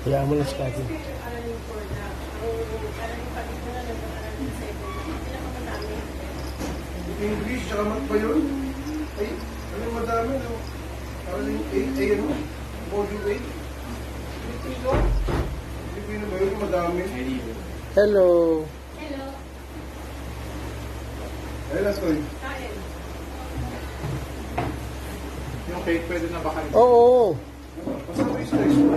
Kaya mo na si Kati. English, tsaka mat ba yun? Ay, ano madami, no? Parang yung ano? Module 8? Filipino? Filipino ba yun? Madami. Hello. Hello. Ay, last one. Kain. Yung cake pwede na baka rin. Oo. Basta may slice mo.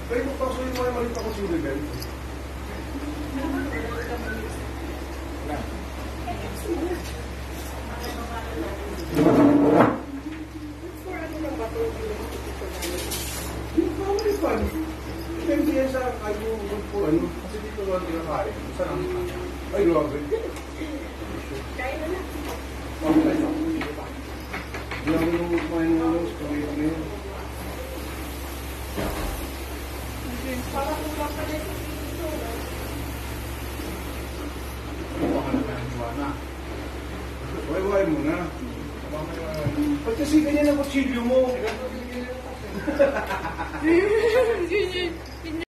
Pero kung pasunin mo yung malit ako sili, Ben. Yung family fun. Depende yan sa kayong po, ano. Kasi dito lang kinakain. Saan ang ay, grabe. Kain na lang. Yung kumain mo lang sa pamilya na yun. Parang kulang pa na ito. Baka na ng iwana. Way-way mo na. Ba't kasi ganyan ang kutsilyo mo? Ganyan.